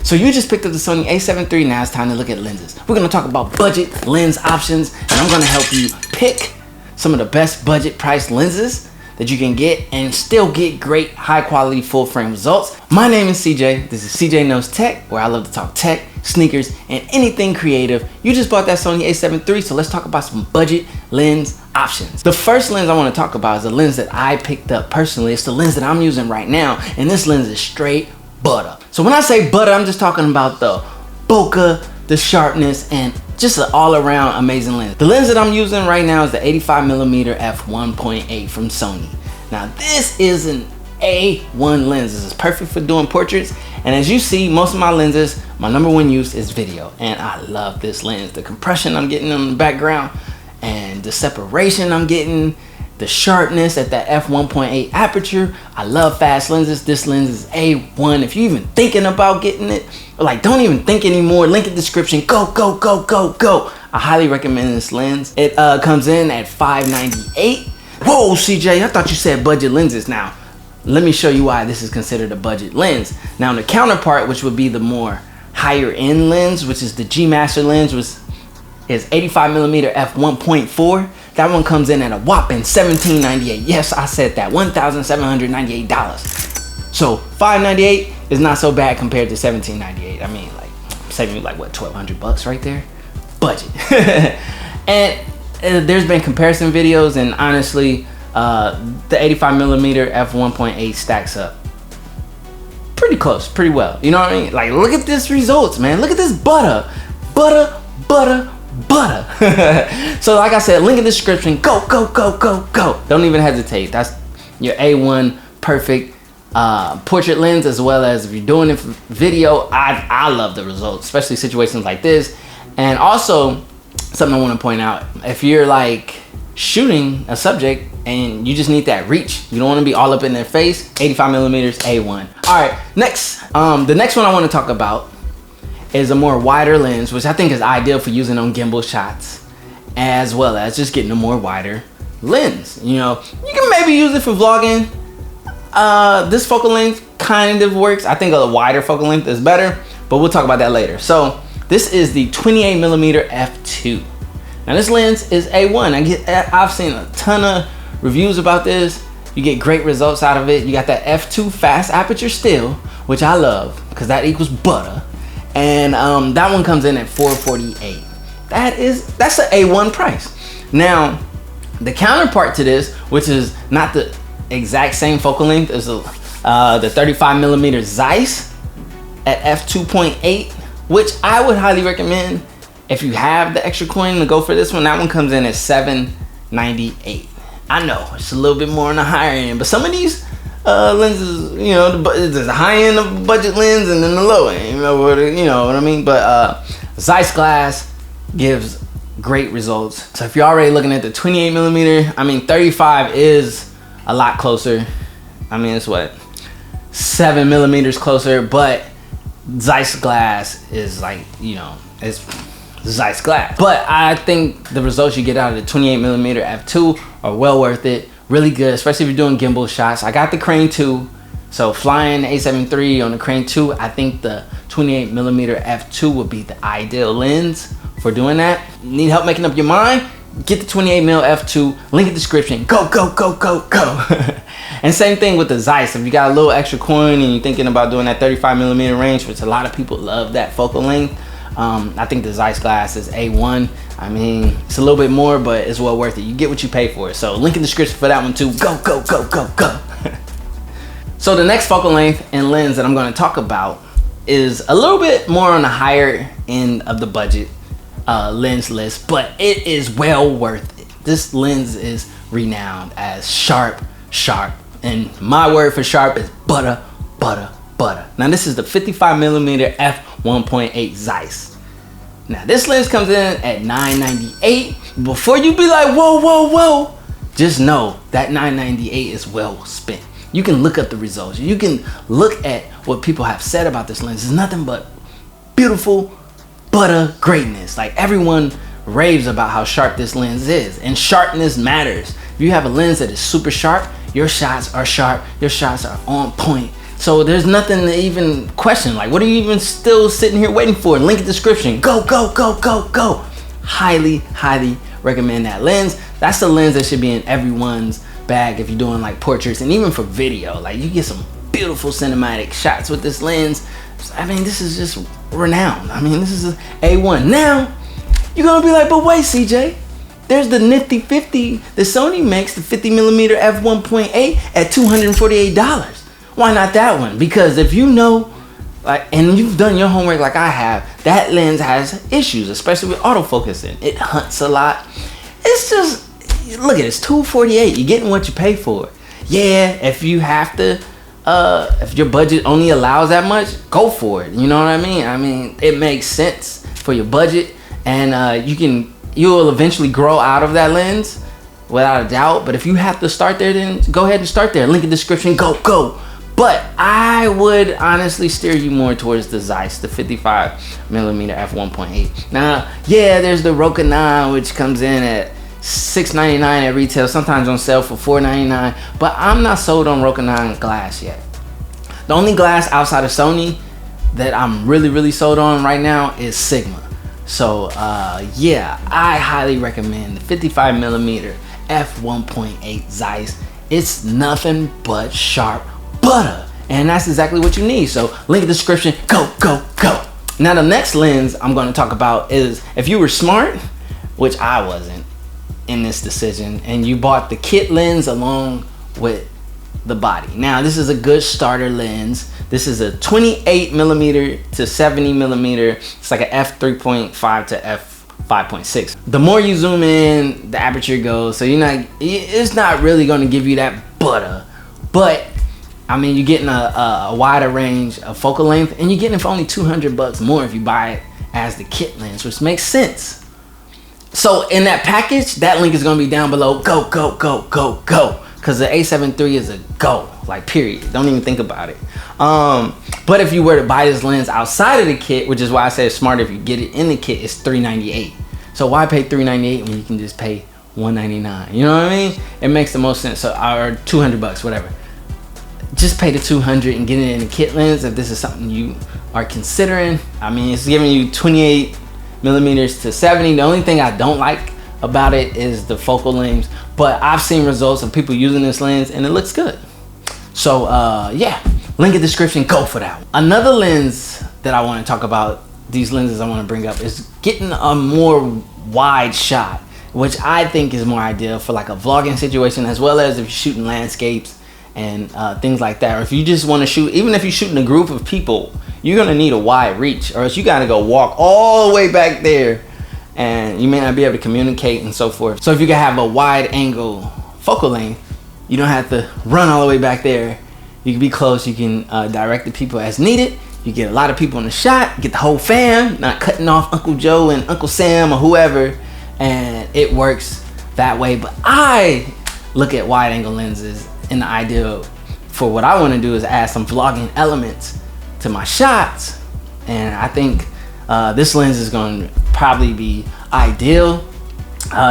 So you just picked up the Sony A7 III, now it's time to look at lenses. We're gonna talk about budget lens options, and I'm gonna help you pick some of the best budget price lenses that you can get and still get great high quality full frame results. My name is CJ, this is CJ Knows Tech, where I love to talk tech, sneakers, and anything creative. You just bought that Sony A7 III, so let's talk about some budget lens options. The first lens I wanna talk about is the lens that I picked up personally. It's the lens that I'm using right now, and this lens is straight butter. So when I say butter, I'm just talking about the bokeh, the sharpness, and just an all-around amazing lens. The lens that I'm using right now is the 85mm f1.8 from Sony. Now this is an A1 lens. This is perfect for doing portraits, and as you see, most of my lenses, my #1 use is video, and I love this lens. The compression I'm getting on the background and the separation I'm getting, the sharpness at that f1.8 aperture. I love fast lenses. This lens is A1. If you're even thinking about getting it, or like don't even think anymore, link in the description. Go, go, go, go, go. I highly recommend this lens. It comes in at $598. Whoa, CJ, I thought you said budget lenses. Now, let me show you why this is considered a budget lens. Now, the counterpart, which would be the more higher end lens, which is the G Master lens, which is 85mm f1.4. That one comes in at a whopping $1798. Yes, I said that, $1,798. So $598 is not so bad compared to $1798. I mean, like, I'm saving you like what, $1,200 right there? Budget. And there's been comparison videos, and honestly, the 85mm f1.8 stacks up pretty close, pretty well. You know what I mean? Like, look at this results, man. Look at this butter. So like I said, link in the description. Go, go, go, go, go. Don't even hesitate. That's your A1 perfect portrait lens, as well as if you're doing it for video. I love the results, especially situations like this. And also, something I want to point out, if you're like shooting a subject and you just need that reach, you don't want to be all up in their face, 85mm A1. All right, next, the next one I want to talk about is a more wider lens, which I think is ideal for using on gimbal shots, as well as just getting a more wider lens. You know, you can maybe use it for vlogging. This focal length kind of works. I think a wider focal length is better, but we'll talk about that later. So this is the 28mm f2. Now this lens is A1. I've seen a ton of reviews about this. You get great results out of it. You got that f2 fast aperture still, which I love because that equals butter. And that one comes in at $448. That's an A1 price. Now, the counterpart to this, which is not the exact same focal length as the 35mm Zeiss at f2.8, which I would highly recommend if you have the extra coin to go for this one. That one comes in at $798. I know it's a little bit more on the higher end, but some of these lenses, you know, there's a high end of budget lens and then the low end, you know what I mean? But Zeiss glass gives great results. So if you're already looking at the 28mm, I mean 35 is a lot closer. I mean, it's what, 7mm closer, but Zeiss glass is like, you know, it's Zeiss glass. But I think the results you get out of the 28mm f2 are well worth it. Really good, especially if you're doing gimbal shots. I got the Crane 2, so flying the A7 III on the Crane 2, I think the 28mm f2 would be the ideal lens for doing that. Need help making up your mind? Get the 28mm f2, link in the description. Go, go, go, go, go. And same thing with the Zeiss. If you got a little extra coin and you're thinking about doing that 35mm range, which a lot of people love that focal length, I think the Zeiss glass is A1. I mean, it's a little bit more, but it's well worth it. You get what you pay for. So link in the description for that one too. Go, go, go, go, go. So the next focal length and lens that I'm going to talk about is a little bit more on the higher end of the budget lens list, but it is well worth it. This lens is renowned as sharp, and my word for sharp is butter. Now this is the 55mm f1.8 Zeiss. Now this lens comes in at $998. Before you be like, whoa, just know that $998 is well spent. You can look up the results. You can look at what people have said about this lens. It's nothing but beautiful butter greatness. Like, everyone raves about how sharp this lens is, and sharpness matters. If you have a lens that is super sharp, your shots are sharp, your shots are on point. So there's nothing to even question. Like, what are you even still sitting here waiting for? Link in the description. Go, go, go, go, go. Highly, highly recommend that lens. That's the lens that should be in everyone's bag if you're doing like portraits and even for video. Like, you get some beautiful cinematic shots with this lens. I mean, this is just renowned. I mean, this is A1. Now, you're gonna be like, but wait, CJ. There's the nifty 50 that Sony makes, the 50mm f1.8 at $248. Why not that one? Because if you know, like, and you've done your homework like I have, that lens has issues, especially with autofocusing. It hunts a lot. It's just, look at it, it's $248. You're getting what you pay for. Yeah, if you have to, if your budget only allows that much, go for it. You know what I mean? I mean, it makes sense for your budget, and you'll eventually grow out of that lens without a doubt. But if you have to start there, then go ahead and start there. Link in the description. Go, go. But I would honestly steer you more towards the Zeiss, the 55mm f1.8. Now, yeah, there's the Roca 9, which comes in at $6.99 at retail, sometimes on sale for $4.99. But I'm not sold on Roca 9 glass yet. The only glass outside of Sony that I'm really sold on right now is Sigma. So yeah, I highly recommend the 55mm f1.8 Zeiss. It's nothing but sharp butter, and that's exactly what you need. So link in the description. Go, go, go. Now the next lens I'm going to talk about is, if you were smart, which I wasn't in this decision, and you bought the kit lens along with the body. Now this is a good starter lens. This is a 28mm to 70mm. It's like a f3.5 to f5.6. The more you zoom in, the aperture goes, so it's not really going to give you that butter, but I mean, you're getting a wider range of focal length, and you're getting it for only $200 more if you buy it as the kit lens, which makes sense. So in that package, that link is going to be down below. Go, go, go, go, go. Because the A7 III is a go, like, period. Don't even think about it. But if you were to buy this lens outside of the kit, which is why I say it's smart if you get it in the kit, it's $398. So why pay $398 when you can just pay $199? You know what I mean? It makes the most sense. So, or $200, whatever. Just pay the $200 and get it in the kit lens if this is something you are considering. I mean, it's giving you 28mm to 70. The only thing I don't like about it is the focal length, but I've seen results of people using this lens and it looks good. So yeah, link in the description. Go for that one. Another lens that I want to talk about, these lenses I want to bring up, is getting a more wide shot, which I think is more ideal for like a vlogging situation, as well as if you're shooting landscapes and things like that. Or if you just want to shoot, even if you're shooting a group of people, you're gonna need a wide reach, or else you gotta go walk all the way back there and you may not be able to communicate and so forth. So if you can have a wide angle focal length, you don't have to run all the way back there. You can be close, you can direct the people as needed. You get a lot of people in the shot, get the whole fam, not cutting off Uncle Joe and Uncle Sam or whoever, and it works that way. But I look at wide angle lenses, and the idea for what I want to do is add some vlogging elements to my shots, and I think this lens is going to probably be ideal.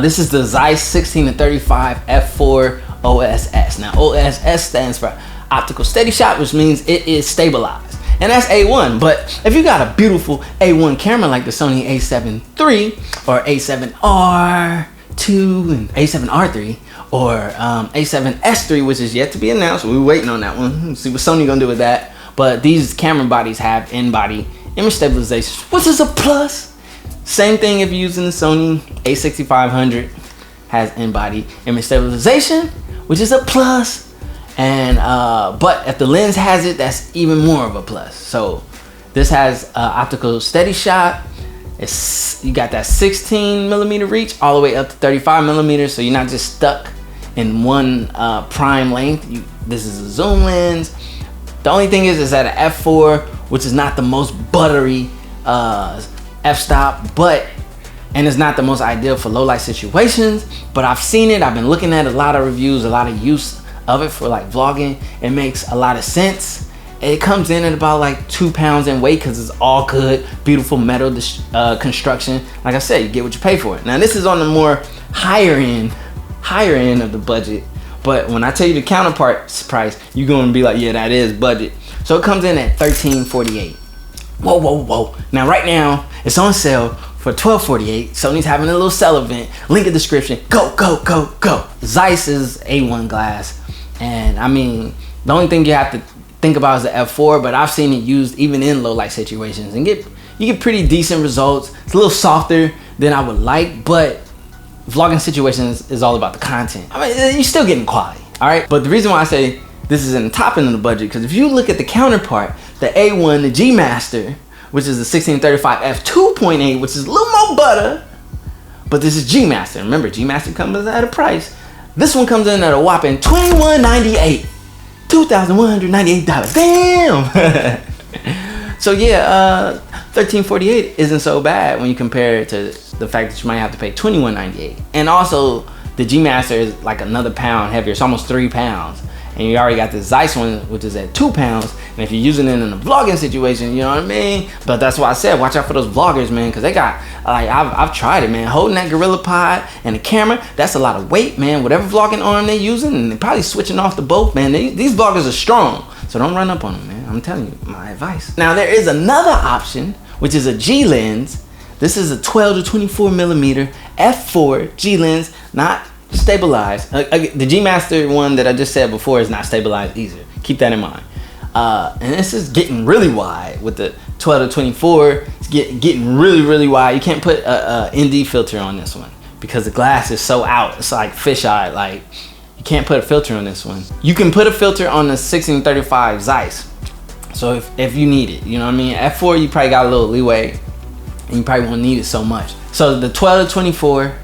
This is the Zeiss 16-35 f4 OSS. Now OSS stands for optical steady shot, which means it is stabilized, and that's A1. But if you got a beautiful A1 camera like the Sony A7III or A7R2 and A7R3 or A7S3, which is yet to be announced, we're waiting on that one. Let's see what Sony gonna do with that. But these camera bodies have in-body image stabilization, which is a plus. Same thing if you're using the Sony A6500, has in-body image stabilization, which is a plus. And but if the lens has it, that's even more of a plus. So this has optical steady shot. You got that 16mm reach all the way up to 35mm, so you're not just stuck in one prime length. This is a zoom lens. The only thing is at an f4, which is not the most buttery f-stop, and it's not the most ideal for low light situations, but I've seen it. I've been looking at a lot of reviews, a lot of use of it for like vlogging. It makes a lot of sense. It comes in at about like 2 pounds in weight because it's all good, beautiful metal construction. Like I said, you get what you pay for it. Now this is on the more higher end of the budget, but when I tell you the counterpart's price, you're gonna be like, yeah, that is budget. So it comes in at $1348. Whoa, whoa, whoa. Now right now, it's on sale for $1248. Sony's having a little sale event. Link in the description. Go, go, go, go. Zeiss is A1 glass. And I mean, the only thing you have to think about is the F4, but I've seen it used even in low light situations and you get pretty decent results. It's a little softer than I would like, but vlogging situations is all about the content. I mean, you're still getting quality, all right? But the reason why I say this is in the top end of the budget, because if you look at the counterpart, the A1, the G Master, which is the 1635 f2.8, which is a little more butter, but this is G Master. Remember, G Master comes at a price. This one comes in at a whopping $2198. $2,198. Damn! So yeah, $1348 isn't so bad when you compare it to the fact that you might have to pay $2198. And also, the G Master is like another pound heavier. It's almost 3 pounds. And you already got the Zeiss one, which is at 2 pounds. And if you're using it in a vlogging situation, you know what I mean? But that's why I said, watch out for those vloggers, man, because they got, like, I've tried it, man. Holding that Gorilla Pod and the camera, that's a lot of weight, man. Whatever vlogging arm they're using, and they're probably switching off to both, man. These vloggers are strong. So don't run up on them, man. I'm telling you, my advice. Now, there is another option, which is a G lens. This is a 12 to 24 millimeter f4 G lens, not stabilized. The G Master one that I just said before is not stabilized either. Keep that in mind. And this is getting really wide with the 12 to 24. It's getting really wide. You can't put a ND filter on this one because the glass is so out. It's like fisheye. Like, you can't put a filter on this one. You can put a filter on the 1635 Zeiss. So if you need it, you know what I mean? F4, you probably got a little leeway and you probably won't need it so much. So the 12 to 24,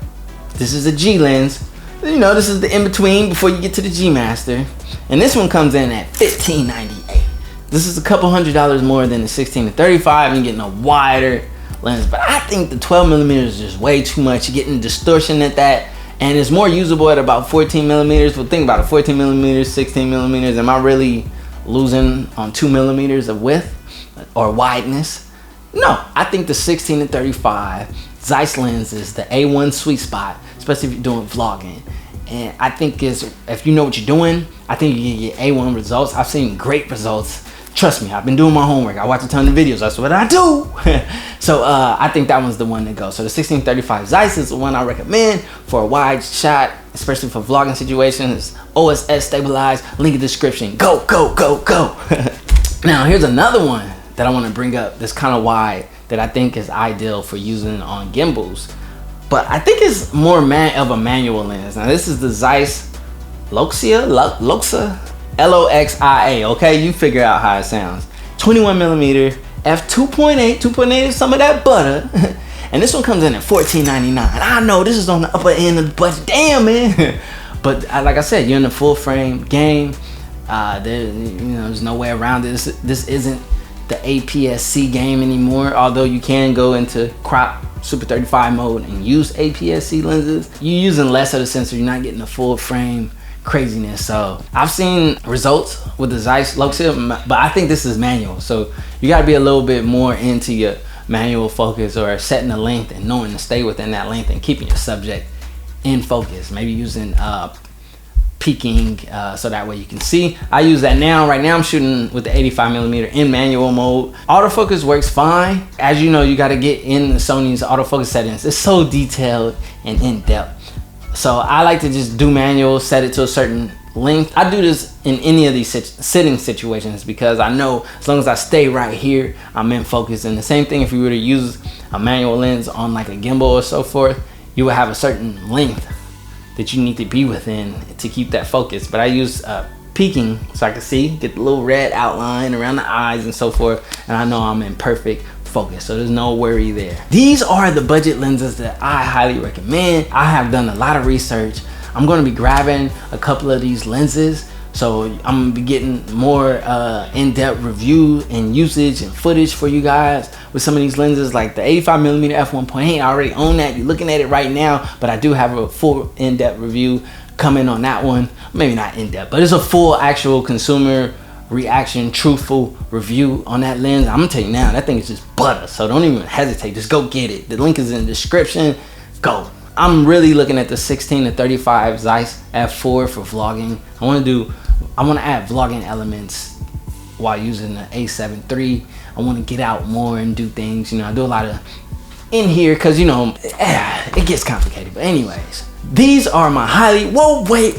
this is a G lens. You know, this is the in-between before you get to the G Master. And this one comes in at $1598. This is a couple $100 more than the 16 to 35 and you're getting a wider lens. But I think the 12 millimeters is just way too much. You're getting distortion at that. And it's more usable at about 14 millimeters. But think about it, 14 millimeters, 16 millimeters. Am I really losing on 2 millimeters of width or wideness? No, I think the 16 to 35 Zeiss lens is the A1 sweet spot, especially if you're doing vlogging. And I think if you know what you're doing, I think you can get A1 results. I've seen great results. Trust me, I've been doing my homework. I watch a ton of videos. That's what I do. So I think that one's the one to go. So the 1635 Zeiss is the one I recommend for a wide shot, especially for vlogging situations. OSS stabilized. Link in the description. Go, go, go, go. Now here's another one that I want to bring up that's kind of wide that I think is ideal for using on gimbals. But I think it's more of a manual lens. Now this is the Zeiss Loxia, L-O-X-I-A, okay? You figure out how it sounds. 21 millimeter, f2.8, 2.8 is some of that butter. And this one comes in at $14.99. I know this is on the upper end of the budget, damn man. But like I said, you're in the full frame game. There's no way around this. This isn't the APS-C game anymore, although you can go into crop Super 35 mode and use APS-C lenses. You're using less of the sensor, you're not getting the full frame craziness. So I've seen results with the Zeiss Loxia, but I think this is manual, so you got to be a little bit more into your manual focus or setting the length and knowing to stay within that length and keeping your subject in focus. Maybe using peaking so that way you can see. I use that now. Right now I'm shooting with the 85mm in manual mode. Autofocus works fine. As you know, you got to get in the Sony's autofocus settings. It's so detailed and in-depth. So I like to just do manual, set it to a certain length. I do this in any of these sitting situations because I know as long as I stay right here, I'm in focus. And the same thing if you were to use a manual lens on like a gimbal or so forth, you will have a certain length that you need to be within to keep that focus. But I use peaking so I can see, get the little red outline around the eyes and so forth, and I know I'm in perfect focus, so there's no worry there. These are the budget lenses that I highly recommend. I have done a lot of research. I'm going to be grabbing a couple of these lenses, so I'm going to be getting more in-depth review and usage and footage for you guys with some of these lenses, like the 85mm f1.8. I already own that. You're looking at it right now, but I do have a full in-depth review coming on that one. Maybe not in-depth, but it's a full actual consumer reaction, truthful review on that lens. I'm gonna tell you now, that thing is just butter, so don't even hesitate. Just go get it. The link is in the description. Go. I'm really looking at the 16 to 35 Zeiss F4 for vlogging. I want to add vlogging elements while using the A7 III. I want to get out more and do things. You know, I do a lot of in here because, you know, it gets complicated. But anyways, these are my highly, whoa, wait.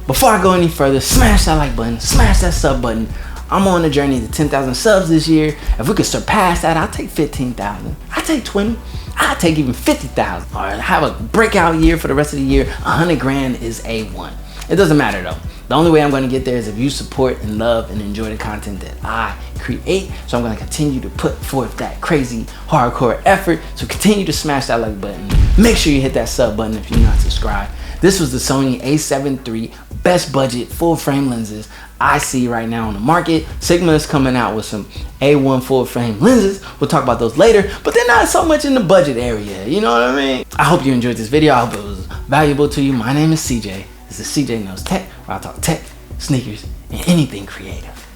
Before I go any further, smash that like button, smash that sub button. I'm on a journey to 10,000 subs this year. If we could surpass that, I'll take 15,000. I'll take 20. I'll take even 50,000. Or have a breakout year for the rest of the year. 100 grand is A1. It doesn't matter though. The only way I'm going to get there is if you support and love and enjoy the content that I create. So I'm going to continue to put forth that crazy hardcore effort. So continue to smash that like button. Make sure you hit that sub button if you're not subscribed. This was the Sony A7 III best budget full frame lenses I see right now on the market. Sigma is coming out with some A1 full frame lenses. We'll talk about those later, but they're not so much in the budget area. You know what I mean? I hope you enjoyed this video. I hope it was valuable to you. My name is CJ. This is CJ Knows Tech, where I talk tech, sneakers, and anything creative.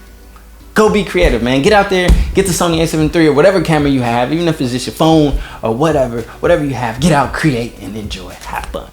Go be creative, man. Get out there, get the Sony A7 III or whatever camera you have, even if it's just your phone or whatever you have, get out, create, and enjoy. Have fun.